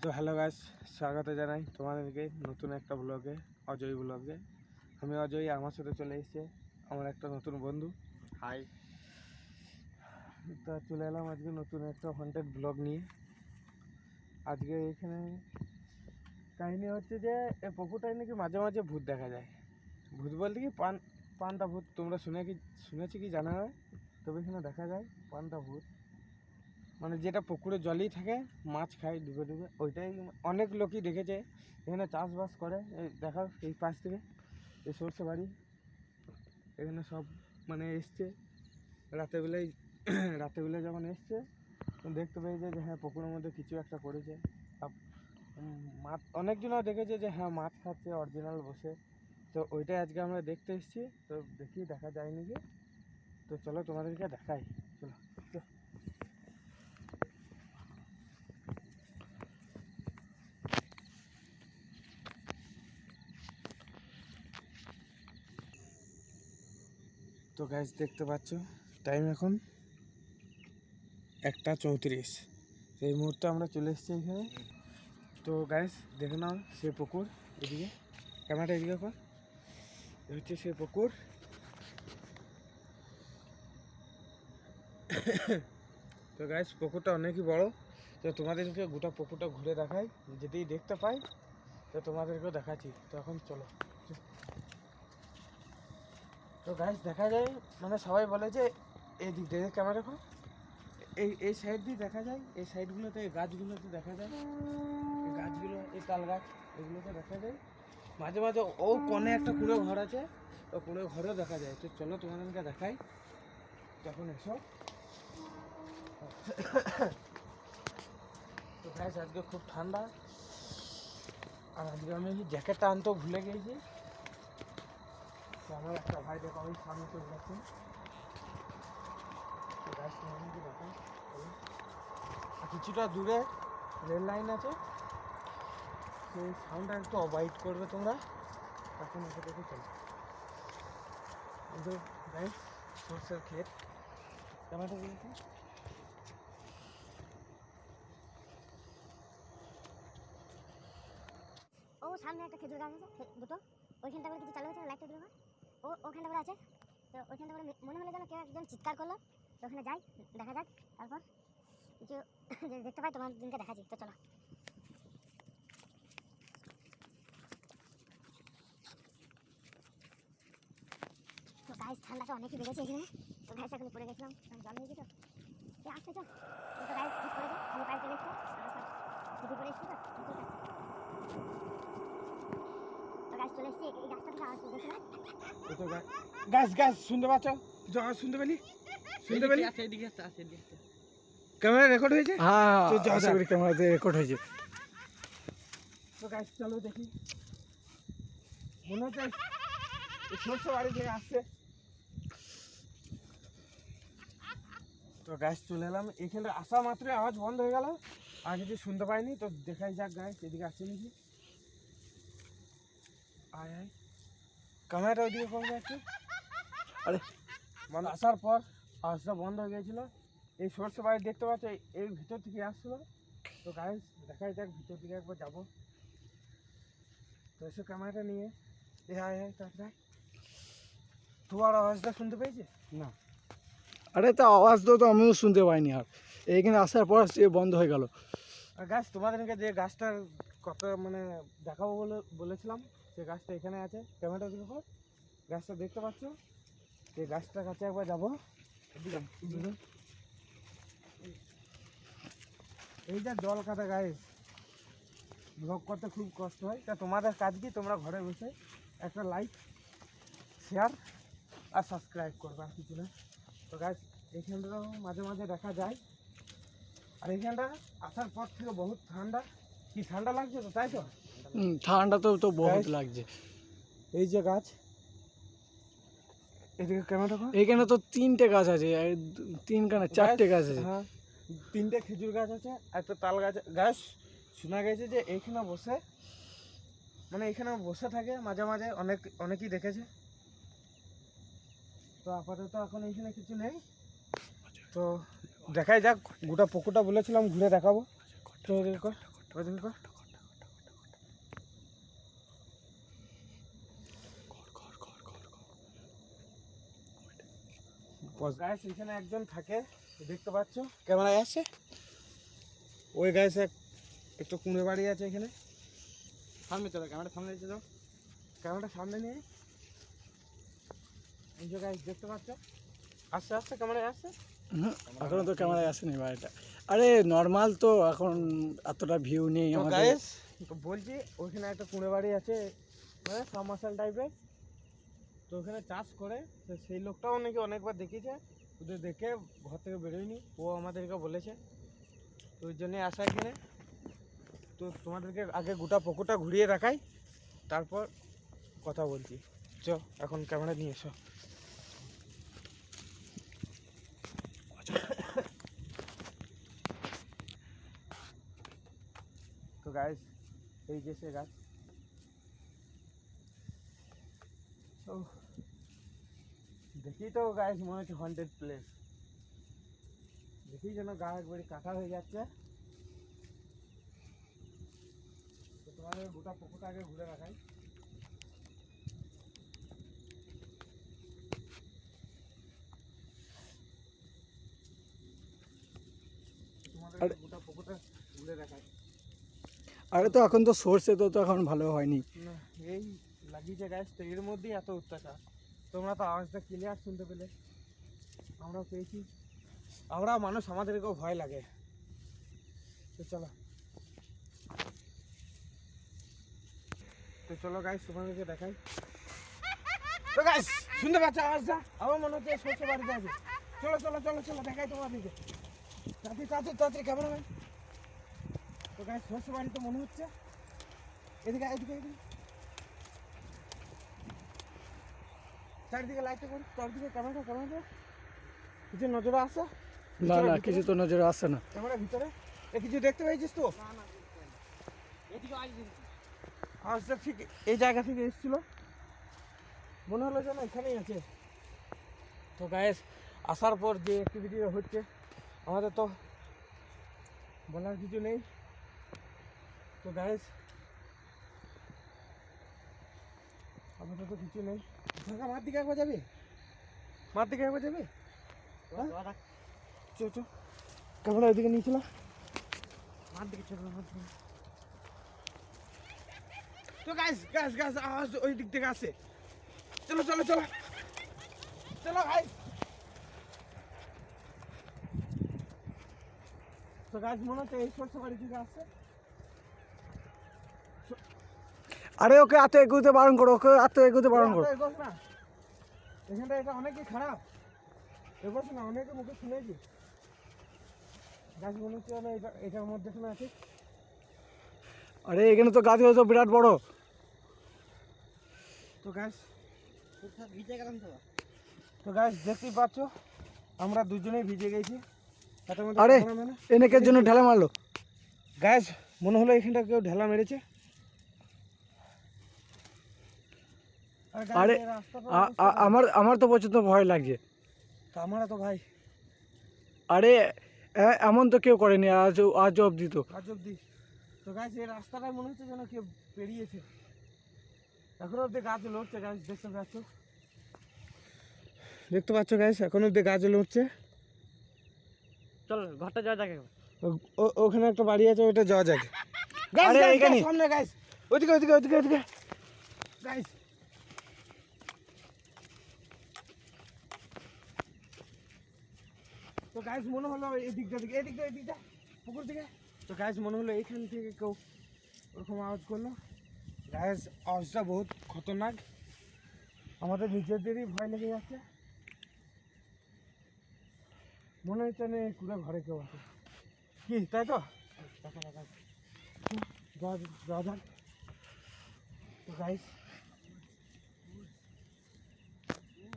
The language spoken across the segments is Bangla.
তো হ্যালো গাইস, স্বাগত জানাই তোমাদেরকে নতুন একটা ব্লগে, অজয় ব্লগে। আমি অজয়, আমার সাথে চলে এসেছে আমার একটা নতুন বন্ধু। হাই। তা চলে এলাম আজকে নতুন একটা হন্টেড ব্লগ নিয়ে। আজকে এখানে কাহিনী হচ্ছে যে এই পুকুরটায় নাকি মাঝে মাঝে ভূত দেখা যায়। ভূত বলতে কি পান্তা ভূত, তোমরা শুনেছি কি জানা হয়, তবে এখানে দেখা যায় পান্তা ভূত, মানে যেটা পুকুরে জলেই থাকে, মাছ খায় ডুবে ডুবে। ওইটাই অনেক লোকই দেখেছে। এখানে চাষবাস করে, এই দেখাও এই পাশ থেকে এই সর্ষে বাড়ি, এখানে সব মানে এসছে রাতেরবেলায়। রাতেরবেলায় যখন এসছে দেখতে পেয়েছে যে হ্যাঁ পুকুরের মধ্যে কিছু একটা করেছে। মাছ অনেকজনও দেখেছে যে হ্যাঁ মাছ খাচ্ছে অরিজিনাল বসে। তো ওইটাই আজকে আমরা দেখতে এসেছি। তো দেখি দেখা যায় নাকি, তো চলো তোমাদেরকে দেখাই। চলো। তো গাইস দেখতে পাচ্ছ টাইম এখন 1:34। এই মুহূর্তে আমরা চলে এসেছি এখানে। তো গাইস দেখে নাও সে পুকুর, এদিকে ক্যামেরাটা এদিকে কর, এ হচ্ছে সে পুকুর। তো গাইস পুকুরটা অনেকই বড়। তো তোমাদেরকে গোটা পুকুরটা ঘুরে দেখাই, যদি দেখতে পাই তো তোমাদেরকেও দেখাচ্ছি। তো এখন চলো। তো গাইস দেখা যায়, মানে সবাই বলে যে এই দিক দিয়ে ক্যামেরা কর, এই সাইড দিয়ে দেখা যায়, এই সাইডগুলোতে এই গাছগুলোতে দেখা যায়, এই গাছগুলো এই তাল গাছ এগুলোতে দেখা যায়। মাঝে মাঝে ও কোণে একটা কুঁড়ো ঘর আছে, ও কুঁড়ো ঘরেও দেখা যায়। তো চলো তোমাদেরকে দেখাই, তখন এসো। তো গাইস আজকে খুব ঠান্ডা, আর আজকে আমি জ্যাকেটটা আনতেও ভুলে গিয়েছি। তো আমার একটা ভাই দেখো ওই সামনে চলে যাচ্ছে। তো গাইস তোমাদেরকে দেখাই, কিছুটা দূরে রেল লাইন আছে, সেই সাউন্ডটা একটু অ্যাভয়েড করবে তোমরা। এখন এসে দেখে চলো। গাইস সরষের ক্ষেত, টমেটো দিয়েছে। ও সামনে একটা খেজুর গাছ আছে দুটো, ওইখানটা করে কিছু চালু হয়েছে, লাইটটা দিল না। ওখানটা করে আছে। তো ওইখানটা করে মনে হলো যেন কেউ একজন চিৎকার করলো। তো ওখানে যাই, দেখা যাক, তারপর কিছু যদি দেখতে পাই তোমার দিনকে দেখাচ্ছি। তো চলো। তো গাইস ঠান্ডাটা অনেকই বেড়েছে এখানে। তো গাইস এখন পড়ে গেছিলাম, জল হয়েছে। তো আসতে চল। তো গাইস ঠিক করেছে, আমি পাইতে গেছি, ছুটি করে এসেছি। তো গাছ চলে এসেছি, এই গাছটা থেকে আওয়াজ দেখে না। তো গাছ গাছ শুনতে পাচ্ছ? আওয়াজ শুনতে পেলি? শুনতে পেলি? ক্যামেরা রেকর্ড হয়েছে? হ্যাঁ, আশা করি ক্যামেরাতে রেকর্ড হয়েছে। তো গাছ চলো দেখি, মনে হচ্ছে সরষে বাড়ি থেকে আসছে। তো গাছ চলে এলাম, এখানে আসা মাত্রই আওয়াজ বন্ধ হয়ে গেল, আর কিছু শুনতে পাইনি। তো দেখাই যাক গাছ এদিকে আসছে নাকি। আয় আয়, ক্যামেরাটা ওইদিকে কম যাচ্ছে। আরে মানে আসার পর আওয়াজটা বন্ধ হয়ে গিয়েছিল। এই সরষে বাড়ি দেখতে পাচ্ছ, এই ভিতর থেকে আসছিলো। তো গাছ দেখাই যাক, ভিতর দিকে একবার যাবো। তো এসে ক্যামেরাটা নিয়ে আয় আয় তাড়াতাড়ি। তোমার আওয়াজটা শুনতে পেয়েছি না? আরে তো আওয়াজ তো আমিও শুনতে পাইনি, আর এইখানে আসার পর সে বন্ধ হয়ে গেল। আর গাছ তোমাদেরকে যে গাছটার কথা মানে দেখাবো বলেছিলাম, সে গাছটা এখানে আছে। ক্যামেরাটা দিকে পর গাছটা দেখতে পাচ্ছ, এই গাছটার কাছে একবার যাবো। এই যে জল কাটা গাছ, ব্লগ করতে খুব কষ্ট হয়। তা তোমাদের কাজ কি, তোমরা ঘরে বসে একটা লাইক, শেয়ার আর সাবস্ক্রাইব করবে, আর কিছু না। তো গাছ এইখানটাও মাঝে মাঝে দেখা যায়। আর এইখানটা আসার পর থেকে বহুত ঠান্ডা, কি ঠান্ডা লাগছে তো, তাই তো? ঠান্ডা তো বহুত লাগছে। এই যে গাছ, এদিকে ক্যামেরা কর। এখানে তো 3টে গাছ আছে, তিনখানে 4টে গাছ আছে। হ্যাঁ, 3টে খেজুর গাছ আছে, একটা তাল গাছ। গাছ শোনা গেছে যে এইখানে বসে, মানে এখানে বসে থাকে মাঝে মাঝে, অনেকেই দেখেছে। তো আপাতত এখন এইখানে কিছু নেই। তো দেখাই যাক, গোটা পুকুরটা বলেছিলাম ঘুরে দেখাবো। তো ওইদিকে কর। গাইস এখানে একজন থাকে, দেখতে পাচ্ছ ক্যামেরায় আসছে। ওই গাইস একটু কুঁড়ে বাড়ি আছে এখানে। সামনে চলো, ক্যামেরা সামনে এসে যাও, ক্যামেরাটা সামনে নিয়ে। এই যে গাইস দেখতে পাচ্ছ, আস্তে আস্তে ক্যামেরায় আসছে। এখনো তো ক্যামেরায় আসেনি বাড়িটা। আরে নর্মাল তো, এখন এতটা ভিউ নেই তো আমাদের। গাইস তো বলছি ওইখানে একটা কুঁড়ে বাড়ি আছে, মানে সাবমার্শাল টাইপের। তো ওখানে চাষ করে, তো সেই লোকটাও নাকি অনেকবার দেখিয়েছে, ওদের দেখে ঘর থেকে বেরোয়নি, ও আমাদেরকে বলেছে। তো ওই জন্যই আসা এখানে। তো তোমাদেরকে আগে গোটা পুকুরটা ঘুরিয়ে দেখাই, তারপর কথা বলছি। চ এখন ক্যামেরা নিয়ে এসো। তো গাইস এই যে সে গাছ। ও দেখি তো গাইস মনে হচ্ছে হন্টেড প্লেস। দেখি যেন গা একবারে কাটা হয়ে যাচ্ছে। তো তোমাদের গোটা পুকুরটা আগে ঘুরে দেখাই। তোমাদের গোটা পুকুরটা ঘুরে দেখাই। আরে তো এখন তো সর্ষে তো এখন ভালো হয়নি। না এই লাগিয়েছে গাছ, তো এর মধ্যেই এত অত্যাচার। তোমরা তো আওয়াজটা ক্লিয়ার শুনতে পেলে, আমরাও পেয়েছি। আমরা মানুষ, আমাদেরকেও ভয় লাগে। তো চলো, তো চলো গাইস তোমাদেরকে দেখাই। তো গাইস শুনতে পাচ্ছ আওয়াজটা? আমার মনে হচ্ছে সরষে বাড়িতে আছে। চলো চলো চলো চলো দেখাই তোমাদেরকে, তাড়াতাড়ি তাড়াতাড়ি তাড়াতাড়ি ক্যামেরাম্যান। তো গাইস সরষে বাড়ি তো মনে হচ্ছে। এদিকে এদিকে এদিকে, চারিদিকে লাইটটা করি, চারিদিকে ক্যামেরাটা কিছু নজরে আসে? না না, কিছু তো নজরে আসছে না। ক্যামেরা ভিতরে কিছু দেখতে পেয়েছিস তো? আওয়াজটা ঠিক এই জায়গা থেকে এসেছিল, মনে হলো যেন এখানেই আছে। তো গায়েস আসার পর যে অ্যাক্টিভিটি হচ্ছে, আমাদের তো বলার কিছু নেই। তো গায়েস আমাদের তো কিছু নেই। ঢাকা মার দিকে একবার যাবে, মার দিকে একবার যাবে। চো চো, ক্যামেরা ওইদিকে নিয়েছিল, মার দিকে চলো, মার দিকে। তো গাইস গাইস গাইস আওয়াজ ওই দিক থেকে আসে। চলো চলো চলো চলো গাইস। তো গাইস মনে হচ্ছে এই সরষে বাড়ি থেকে আসছে। আরে ওকে এত এগোতে বারণ করো, ওকে এত এগোতে বারণ করো। এগোস না, এখানটা এটা অনেকই খারাপ। এগোস না, অনেকে মুখে শুনেছি। গাছ মনে হচ্ছে না এটার মধ্যে শোনা আছে। আরে এখানে তো গাছগুলো তো বিরাট বড়। তো গাছ ভিজে গেলাম তো। তো গাছ দেখতেই পাচ্ছ আমরা দুজনেই ভিজে গেছি। আরে এনেকের জন্য ঢেলা মারলো। গাছ মনে হলো এখানটা কেউ ঢেলা মেরেছে। আরে আমার তো প্রচুর ভয় লাগছে। তো আমরা তো ভাই, আরে এমন তো কেউ করেনি আজ অবধি তো। আজ অব্দি। তো গাছ এই রাস্তাটাই মনে হচ্ছে যেন কেউ পেরিয়েছে। এখন অব্দি গাছ লড়ছে, গাছ দেখতে পাচ্ছ, দেখতে পাচ্ছ গাছ এখন অব্দি গাছ লড়ছে। চল ঘরটা যাওয়া যাক। ওখানে একটা বাড়ি আছে, ওইটা যাওয়া যাক। গাছ এখানে সামনে গাছ, ওইদিকে ওইদিকে ওইদিকে ওইদিকে গাছ। তো গাছ মনে হলো এই দিকটা দিকে, এই দিকটা পুকুর দিকে। তো গাছ মনে হলো এইখান থেকে কেউ ওরকম আওয়াজ করলো। গাছ আওয়াজটা বহুত খতরনাক, আমাদের নিজেদেরই ভয় লেগে যাচ্ছে। মনে হচ্ছে না পুরো ঘরে কেউ আছে কি, তাই তো? যাওয়া যাক। তো গাইস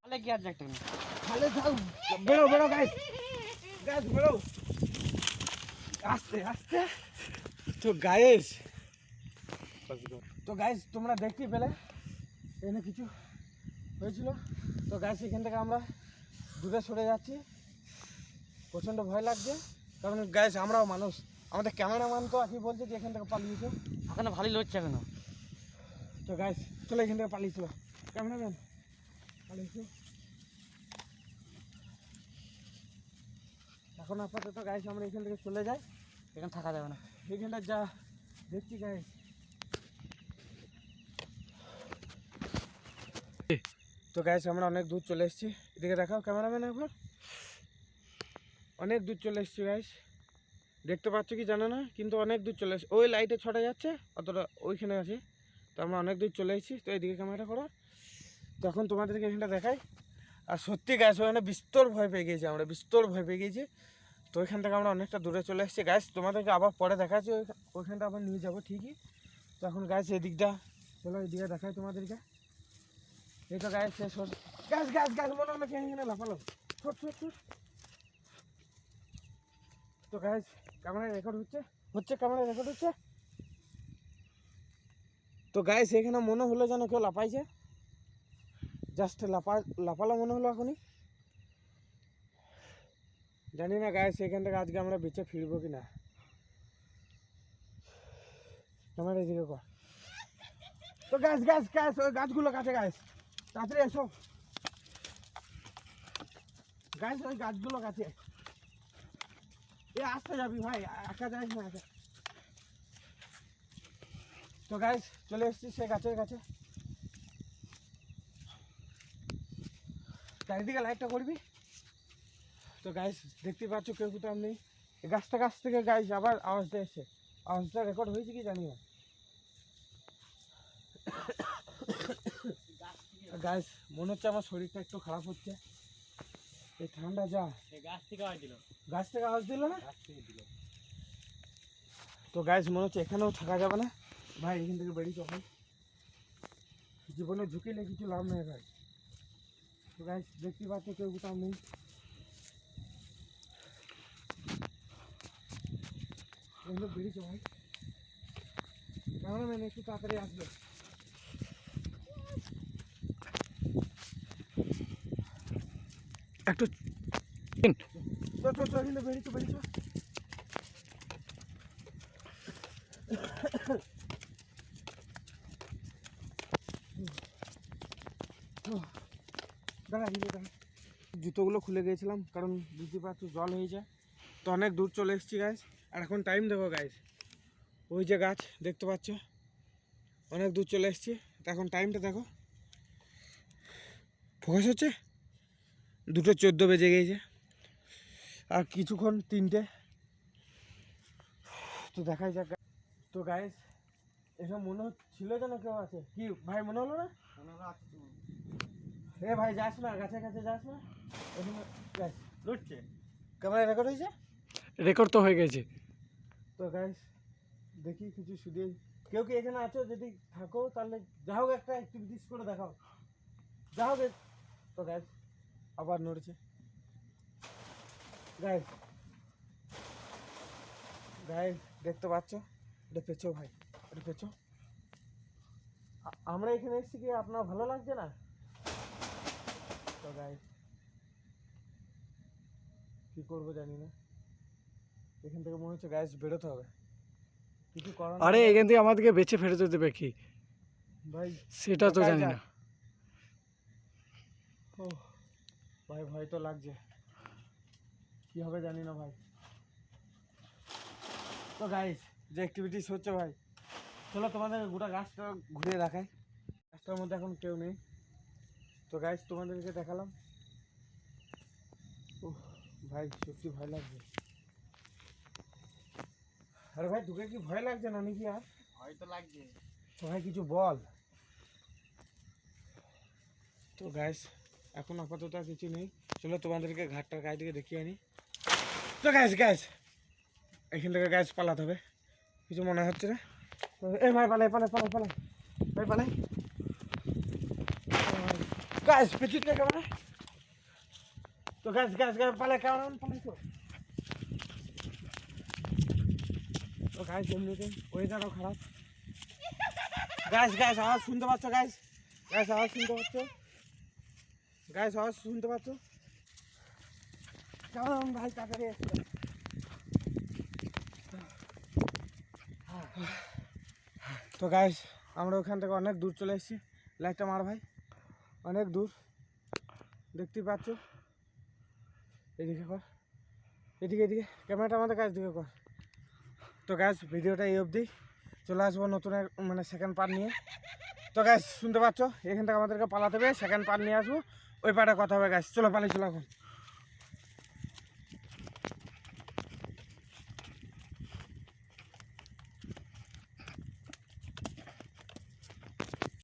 তাহলে কি আর যাকটা না, তাহলে যাও, বেরো বেরো গাইস, গাইস বেরো আস্তে আস্তে। তো গাইস তোমরা দেখতে পেলে এখানে কিছু হয়েছিল। তো গাইস এখান থেকে আমরা দূরে সরে যাচ্ছি, প্রচণ্ড ভয় লাগছে, কারণ গাইস আমরাও মানুষ, আমাদের ক্যামেরাম্যান তো আজকে বলছে যে এখান থেকে পালিয়েছো। ওখানে ভালোই লড়ছে এখনো। তো গাইস চলো এখান থেকে পালিয়েছিল ক্যামেরাম্যান, পালিয়েছো। এখন আপাতত গাইস আমরা এখান থেকে চলে যাই, এখানে থাকা যাবে না। এখানটা যা দেখছি গাইস। তো গাইস আমরা অনেক দূর চলে এসেছি, এদিকে দেখাও ক্যামেরাম্যান একবার। অনেক দূর চলে এসেছি গাইস, দেখতে পাচ্ছ কি জানো না, কিন্তু অনেক দূর চলে এসেছি। ওই লাইটে ছটা যাচ্ছে, অতটা ওইখানে আছে। তো আমরা অনেক দূর চলে এসেছি। তো এদিকে ক্যামেরা করো, তখন তোমাদেরকে এখানটা দেখাই। আর সত্যি গাইস ওখানে বিস্তর ভয় পেয়ে গিয়েছি, আমরা বিস্তর ভয় পেয়ে গিয়েছি। তো ওইখান থেকে আমরা অনেকটা দূরে চলে এসেছি গাইস, তোমাদেরকে আবার পরে দেখাচ্ছি, ওইখানটা আবার নিয়ে যাবো ঠিকই। তো এখন গাইস এদিকটা চলো, এদিকে দেখাই তোমাদেরকে। এই তো গাইস শেষ হল। গাছ গাছ গাছ মনে হলো এখানে লাফালো। ছোট ছোট ছোট। তো গাইস ক্যামেরা রেকর্ড হচ্ছে ক্যামেরা রেকর্ড হচ্ছে। তো গাইস এখানে মনে হলো যেন কেউ লাফাইছে, জাস্ট লাফালো মনে হলো এখনই। জানি না গাইস এখান থেকে আজকে আমরা বেঁচে ফিরবো কি না। ক্যামেরা এদিকে কর। তো গাছ গাছ গাছ ওই গাছগুলো কাছে গাছ, তাড়াতাড়ি এসো গাছ, ওই গাছগুলো কাছে। এ আসতে যাবি ভাই, একা যাইস না একা। তো গাইস চলে এসেছি সে গাছের কাছে। চারিদিকে লাইটটা করবি। তো গাইস দেখতে পাচ্ছ কেউ কোথাও নেই। এই গাছটা কাছ থেকে গাইস আবার আওয়াজটা এসছে, আওয়াজটা রেকর্ড হয়েছে কি জানি না। গাইস মনে হচ্ছে আমার শরীরটা একটু খারাপ হচ্ছে, এই ঠান্ডা যা। গাছ থেকে আওয়াজ দিল, গাছ থেকে আওয়াজ দিল না। গাছ থেকে দিল। তো গাইস মনে হচ্ছে এখানেও থাকা যাবে না ভাই, এখান থেকে বেরিয়ে চল ভাই, জীবনে ঝুঁকিলে কিছু লাভ নেই ভাই। তো গাইস দেখতে পাচ্ছ কেউ কোথাও নেই। বেরিয়েছ ভাই, ক্যামেরাম্যান একটু তাড়াতাড়ি আসবে। একটু তো তো তো কিন্তু বেরিয়েছ। দাঁড়া জুতোগুলো খুলে গিয়েছিলাম কারণ বুঝতে পারছো জল হয়ে যায়। তো অনেক দূর চলে এসেছি গাইস, আর এখন টাইম দেখো গাইস, ওই যে গাছ দেখতে পাচ্ছ, অনেক দূর চলে এসেছি। তো এখন টাইমটা দেখো, ফোকাস হচ্ছে 2:14 বেজে গিয়েছে, আর কিছুক্ষণ 3টে। তো দেখাই যাক। তো গাইস এসব মনে হচ্ছিল যেন কেউ আছে, কি ভাই মনে হলো না? এ ভাই যাস না, গাছের কাছে যাস না, ওখানে গাছ লুটছে। ক্যামেরা রেকর্ড হয়েছে, রেকর্ড তো হয়ে গেছে। তো গাইস দেখি কিছু শুধু কেউ কি এখানে আছো, যদি থাকো তাহলে যা হোক একটা অ্যাক্টিভিটিস করে দেখাও, যা হোক। তো গাইস আবার নড়ছে গাইস, গাইস দেখতে পাচ্ছ, এটা পেছো ভাই, এটা পেছো। আমরা এখানে এসেছি কি আপনার ভালো লাগছে না? তো গাইস কি করবো জানি না, এখান থেকে মনে হচ্ছে গাইস বেরোতে হবে, কিছু করার আরে নেই এখান থেকে আমাদেরকে বেঁচে ফেরত দেবে কি ভাই, সেটা তো দেখাই জানি যাক। না। ও ভাই ভয় তো লাগছে, কি হবে জানি না ভাই। তো গাইস যে অ্যাক্টিভিটিস হচ্ছে ভাই, চলো তোমাদের গোটা গাছটা ঘুরে দেখাই। গাছটার মধ্যে এখন কেউ নেই। তো গাইস তোমাদেরকে দেখালাম। ও ভাই সত্যি ভয় লাগছে। আরে ভাই তোকে কি ভয় লাগছে না নাকি? আর ভয় তো লাগছে। তো ভাই কিছু বল। তো গাইস এখন আপাতত আর কিছু নেই, চলো তোমাদেরকে ঘাটটার গায়ে দিকে দেখিয়ে আনি। তো গাইস এখান থেকে গাইস পালাতে হবে, কিছু মনে হচ্ছে না। এই ভাই পালাই ভাই পালাই গাইস, পেছন থেকে মানে। তো গাইস পালাই কেমন পালাইছো। তো গাইস এমনিতে ওয়েদারও খারাপ। গাইস আওয়াজ শুনতে পাচ্ছ? গাইস আওয়াজ শুনতে পাচ্ছ? আওয়াজ শুনতে পাচ্ছ? কেমন ভাই তাড়াতাড়ি এসছে। তো গাইস আমরা ওখান থেকে অনেক দূর চলে এসেছি। লাইটটা মার ভাই, অনেক দূর দেখতেই পাচ্ছ। এদিকে কর, এদিকে এদিকে ক্যামেরাটা আমাদের কাছ দিকে কর। তো গাইস ভিডিওটা এই অবধি, চলে আসবো নতুন মানে সেকেন্ড পার্ট নিয়ে। তো গাইস শুনতে পাচ্ছ, এখান থেকে আমাদেরকে পালাতে হবে, সেকেন্ড পার্ট নিয়ে আসবো, ওই পার্টে কথা হবে গাইস। চলো পালিয়ে চলো এখন।